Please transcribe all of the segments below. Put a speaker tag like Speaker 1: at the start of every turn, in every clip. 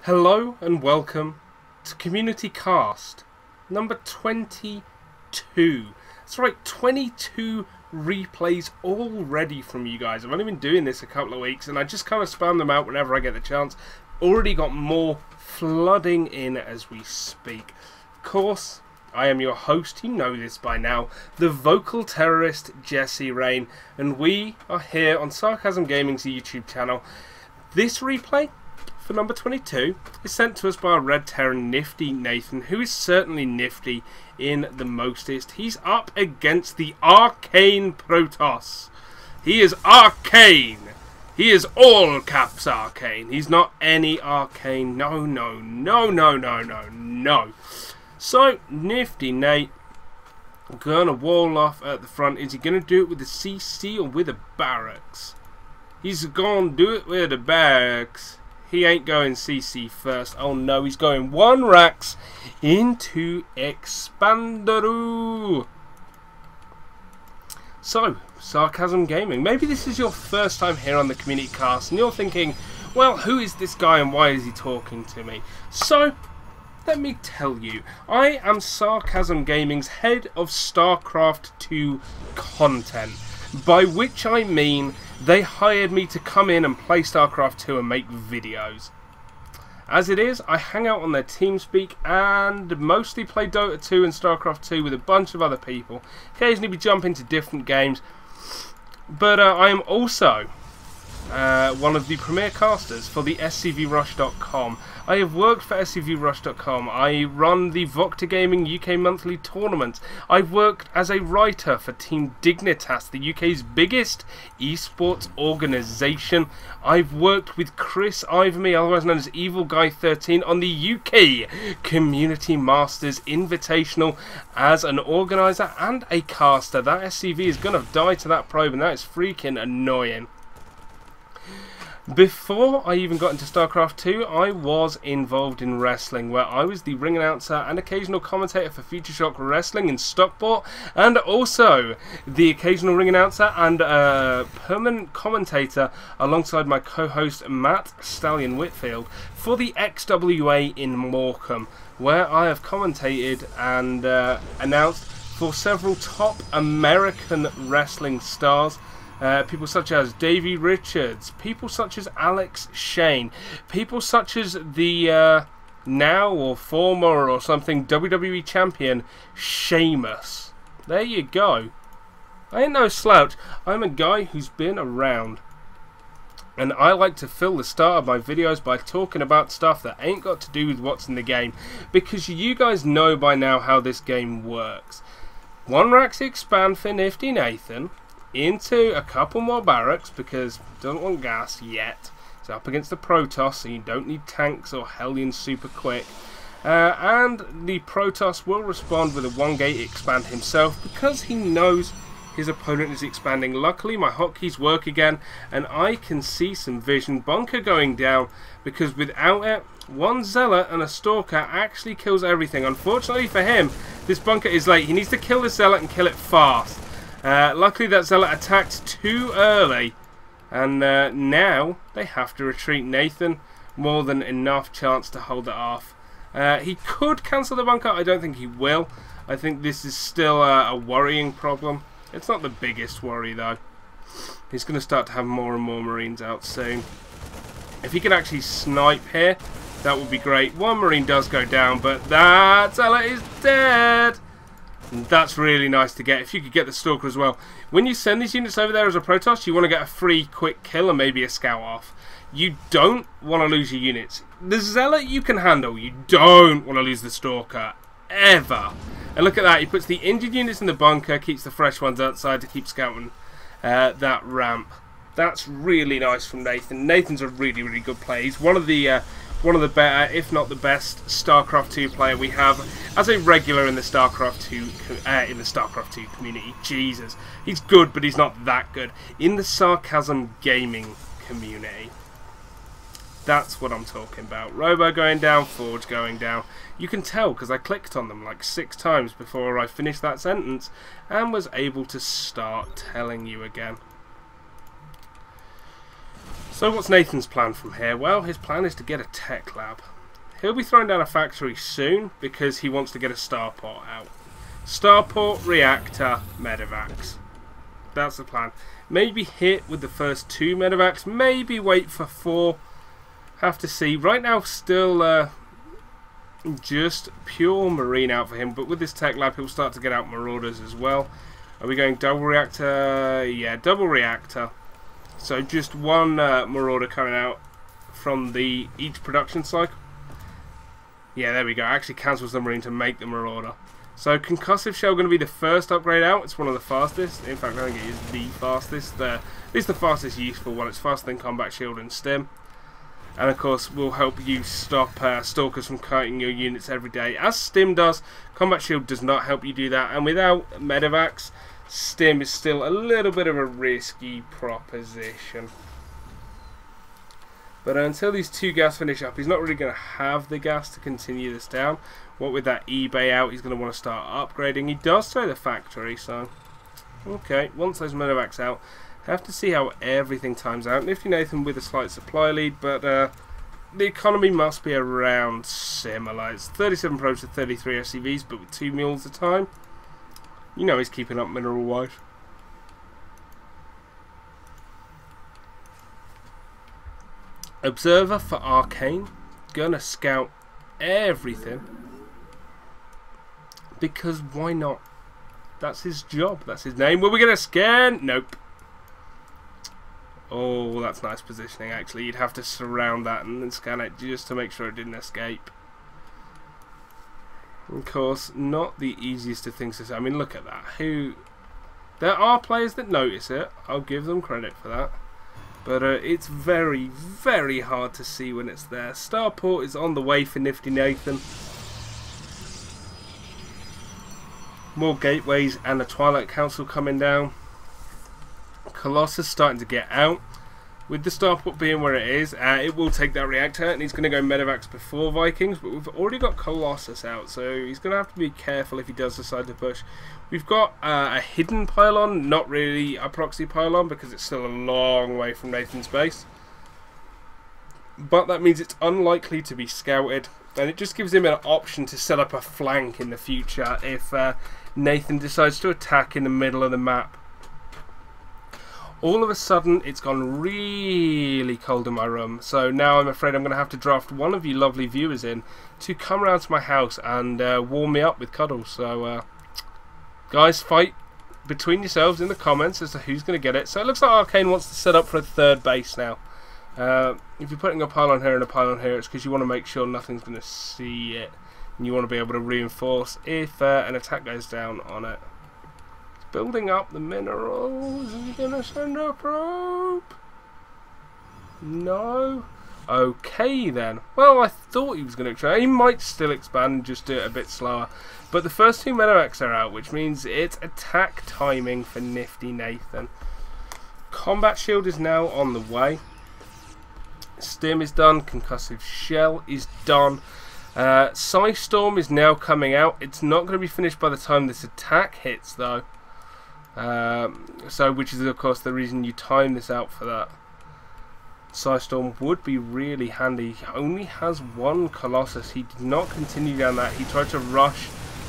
Speaker 1: Hello and welcome to Community Cast number 22. That's right, 22 replays already from you guys. I've only been doing this a couple of weeks and I just kind of spam them out whenever I get the chance. Already got more flooding in as we speak. Of course, I am your host, you know this by now, the vocal terrorist Jesse Rain, and we are here on Sarcasm Gaming's YouTube channel. This replay for number 22 is sent to us by our red Terran Niftynathan, who is certainly nifty in the mostest. He's up against the arcane Protoss. He is arcane. He is all caps arcane. He's not any arcane. No. So, Nifty Nate, gonna wall off at the front. Is he gonna do it with a CC or with a barracks? He's gonna do it with a barracks. He ain't going CC first. Oh no, he's going one racks into Expandaroo. So, Sarcasm Gaming, maybe this is your first time here on the Community Cast and you're thinking, well, who is this guy and why is he talking to me? So, let me tell you, I am Sarcasm Gaming's head of StarCraft 2 content, by which I mean they hired me to come in and play StarCraft 2 and make videos. As it is, I hang out on their TeamSpeak and mostly play Dota 2 and StarCraft 2 with a bunch of other people. Occasionally we jump into different games, but I am also one of the premier casters for the SCVrush.com. I have worked for SCVrush.com. I run the Vocta Gaming UK monthly tournament. I've worked as a writer for Team Dignitas, the UK's biggest esports organisation. I've worked with Chris Iverme, otherwise known as Evil Guy 13, on the UK Community Masters Invitational as an organiser and a caster. That SCV is going to die to that probe, and that is freaking annoying. Before I even got into StarCraft 2, I was involved in wrestling, where I was the ring announcer and occasional commentator for Future Shock Wrestling in Stockport, and also the occasional ring announcer and permanent commentator alongside my co-host Matt Stallion Whitfield for the XWA in Morecambe, where I have commentated and announced for several top American wrestling stars. People such as Davey Richards, people such as Alex Shane, people such as the now or former or something WWE champion Sheamus. There you go. I ain't no slouch. I'm a guy who's been around. And I like to fill the start of my videos by talking about stuff that ain't got to do with what's in the game, because you guys know by now how this game works. One racks expand for Niftynathan into a couple more barracks because doesn't want gas yet. It's up against the Protoss, so you don't need tanks or Hellions super quick. And the Protoss will respond with a 1-gate expand himself because he knows his opponent is expanding. Luckily, my hotkeys work again, and I can see some vision. Bunker going down, because without it, one Zealot and a Stalker actually kills everything. Unfortunately for him, this bunker is late. He needs to kill the Zealot and kill it fast. Luckily that Zealot attacked too early, and now they have to retreat. Nathan, more than enough chance to hold it off. He could cancel the bunker. I don't think he will. I think this is still a worrying problem. It's not the biggest worry though. He's going to start to have more and more Marines out soon. If he can actually snipe here, that would be great. One Marine does go down, but that Zealot is dead. And that's really nice to get. If you could get the Stalker as well. When you send these units over there as a Protoss, you want to get a free quick kill and maybe a scout off. You don't want to lose your units. The Zealot you can handle. You don't want to lose the Stalker. Ever. And look at that. He puts the injured units in the bunker, keeps the fresh ones outside to keep scouting that ramp. That's really nice from Nathan. Nathan's a really, really good player. He's one of the better, if not the best, StarCraft 2 player we have as a regular in the StarCraft 2 community. Jesus, he's good, but he's not that good in the Sarcasm Gaming community. That's what I'm talking about. Robo going down, Forge going down. You can tell because I clicked on them like 6 times before I finished that sentence and was able to start telling you again. So what's Nathan's plan from here? Well, his plan is to get a tech lab. He'll be throwing down a factory soon because he wants to get a starport out. Starport, reactor, medevacs. That's the plan. Maybe hit with the first 2 medevacs. Maybe wait for 4. Have to see. Right now, still just pure marine out for him. But with this tech lab, he'll start to get out marauders as well. Are we going double reactor? Yeah, double reactor. So just 1 marauder coming out from each production cycle. Yeah, there we go. Actually cancels the marine to make the marauder. So concussive shell going to be the first upgrade out. It's one of the fastest. In fact, I think it is the fastest. At least the fastest useful one. It's faster than combat shield and stim. And of course, will help you stop stalkers from cutting your units every day, as stim does. Combat shield does not help you do that. And without medevacs, stim is still a little bit of a risky proposition. But until these 2 gas finish up, he's not really going to have the gas to continue this down. What with that eBay out, he's going to want to start upgrading. He does throw the factory, so... Okay, once those medevacs out, have to see how everything times out. Niftynathan with a slight supply lead, but the economy must be around similar. It's 37 probes to 33 SCVs, but with 2 mules a time. You know he's keeping up mineral-wise. Observer for Arcane. Gonna scout everything. Because why not? That's his job. That's his name. Were we gonna scan? Nope. Oh, that's nice positioning actually. You'd have to surround that and then scan it just to make sure it didn't escape. Of course, not the easiest of things to say. I mean, look at that. There are players that notice it. I'll give them credit for that. But it's very, very hard to see when it's there. Starport is on the way for Niftynathan. More gateways and the Twilight Council coming down. Colossus starting to get out. With the starport being where it is, it will take that reactor, and he's going to go medevacs before Vikings, but we've already got Colossus out, so he's going to have to be careful if he does decide to push. We've got a hidden pylon, not really a proxy pylon, because it's still a long way from Nathan's base. But that means it's unlikely to be scouted, and it just gives him an option to set up a flank in the future if Nathan decides to attack in the middle of the map. All of a sudden, it's gone really cold in my room, so now I'm afraid I'm going to have to draft one of you lovely viewers in to come around to my house and warm me up with cuddles. So, guys, fight between yourselves in the comments as to who's going to get it. So it looks like Arcane wants to set up for a 3rd base now. If you're putting a pylon here and a pylon here, it's because you want to make sure nothing's going to see it, and you want to be able to reinforce if an attack goes down on it. Building up the minerals. Is he gonna send a probe? No. Okay then. Well, I thought he was gonna try. He might still expand and just do it a bit slower. But the first 2 medevacs are out, which means it's attack timing for Niftynathan. Combat shield is now on the way. Stim is done. Concussive shell is done. Storm is now coming out. It's not going to be finished by the time this attack hits, though. Which is of course the reason you time this out for that. Storm would be really handy. He only has 1 Colossus. He did not continue down that. He tried to rush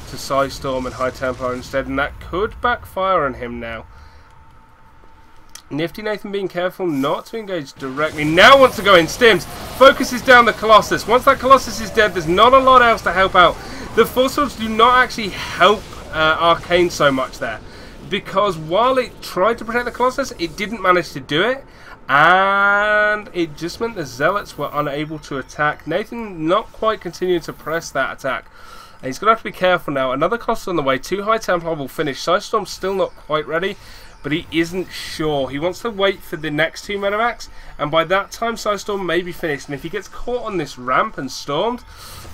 Speaker 1: to Storm and High Templar instead, and that could backfire on him now. Niftynathan being careful not to engage directly. Now wants to go in stims. Focuses down the Colossus. Once that Colossus is dead, there's not a lot else to help out. The Force Swords do not actually help Arcane so much there, because while it tried to protect the Colossus, it didn't manage to do it, and it just meant the Zealots were unable to attack. Nathan not quite continuing to press that attack, and he's going to have to be careful now. Another Colossus on the way. 2 High Templar will finish. Storm's still not quite ready, but he isn't sure. He wants to wait for the next 2 medevacs, and by that time Storm may be finished, and if he gets caught on this ramp and stormed,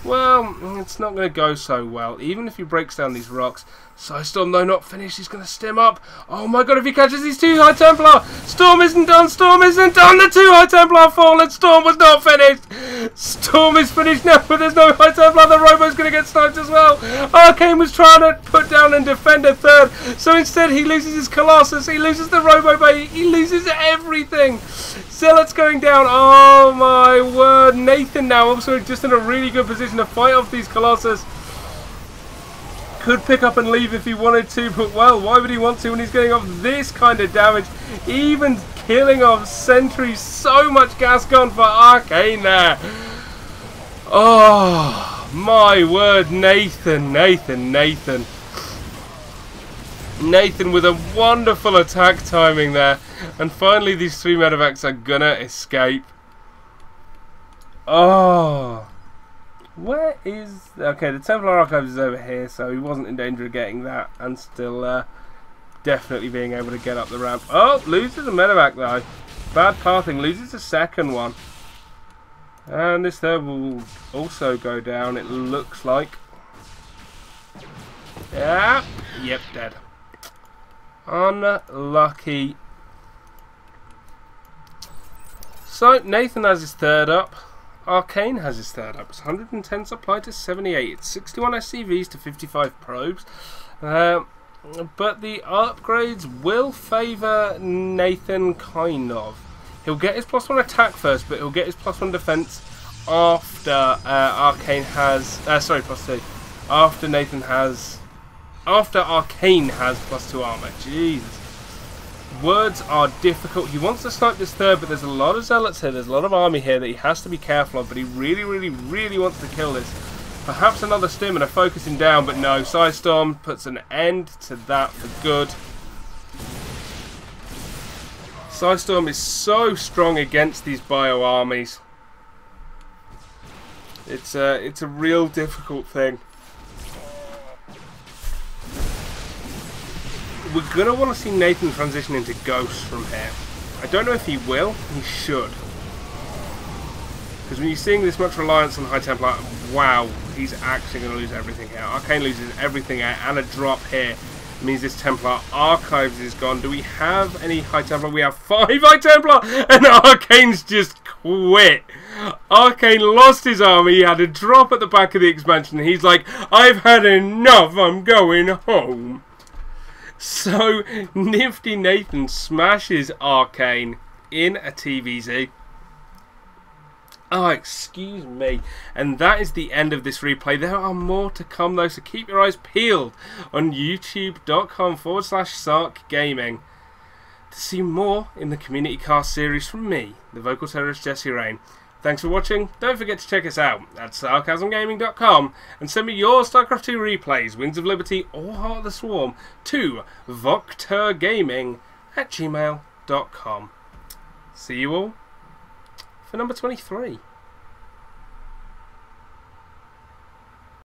Speaker 1: well, it's not going to go so well. Even if he breaks down these rocks, Storm, though, not finished. He's going to stim up. Oh my god, if he catches these 2 High Templar! Storm isn't done! Storm isn't done! The 2 High Templar have fallen! Storm was not finished! Storm is finished now, but there's no High Templar. The Robo's going to get sniped as well. Arcane was trying to put down and defend a 3rd, so instead he loses his Colossus, he loses the Robo Bay, he loses everything. Zealot's going down. Oh my word. Nathan now also just in a really good position to fight off these Colossus. Could pick up and leave if he wanted to, but well, why would he want to when he's getting off this kind of damage? Even killing off sentries. So much gas gone for Arcane there. Oh my word. Nathan with a wonderful attack timing there. And finally these 3 medevacs are gonna escape. Oh, where is... Okay, the Templar Archives is over here, so he wasn't in danger of getting that, and still definitely being able to get up the ramp. Oh, loses a medevac though. Bad pathing, loses a 2nd one. And this 3rd will also go down, it looks like. Yeah, yep, dead. Unlucky. So, Nathan has his 3rd up. Arcane has his 3rd up. It's 110 supply to 78. It's 61 SCVs to 55 probes. But the upgrades will favour Nathan, kind of. He'll get his +1 attack first, but he'll get his +1 defense after Arcane has... sorry, +2. After Nathan has... After Arcane has +2 armor. Jesus. Words are difficult. He wants to snipe this 3rd, but there's a lot of Zealots here. There's a lot of army here that he has to be careful of, but he really wants to kill this. Perhaps another stim and a focusing down, but no. Storm puts an end to that for good. Storm is so strong against these bio armies. It's a real difficult thing. We're going to want to see Nathan transition into Ghost from here. I don't know if he will. He should. Because when you're seeing this much reliance on High Templar, wow, he's actually going to lose everything here. Arcane loses everything here, and a drop here. It means this Templar Archives is gone. Do we have any High Templar? We have 5 High Templar, and Arcane's just quit. Arcane lost his army. He had a drop at the back of the expansion. He's like, I've had enough. I'm going home. So, Niftynathan smashes Arcane in a TVZ. Oh, excuse me. And that is the end of this replay. There are more to come though, so keep your eyes peeled on youtube.com/SarkGaming to see more in the Community Cast series from me, the vocal terrorist Jesse Rain. Thanks for watching. Don't forget to check us out at sarcasmgaming.com and send me your StarCraft 2 replays, Wings of Liberty or Heart of the Swarm to voctergaming@gmail.com. See you all for number 23.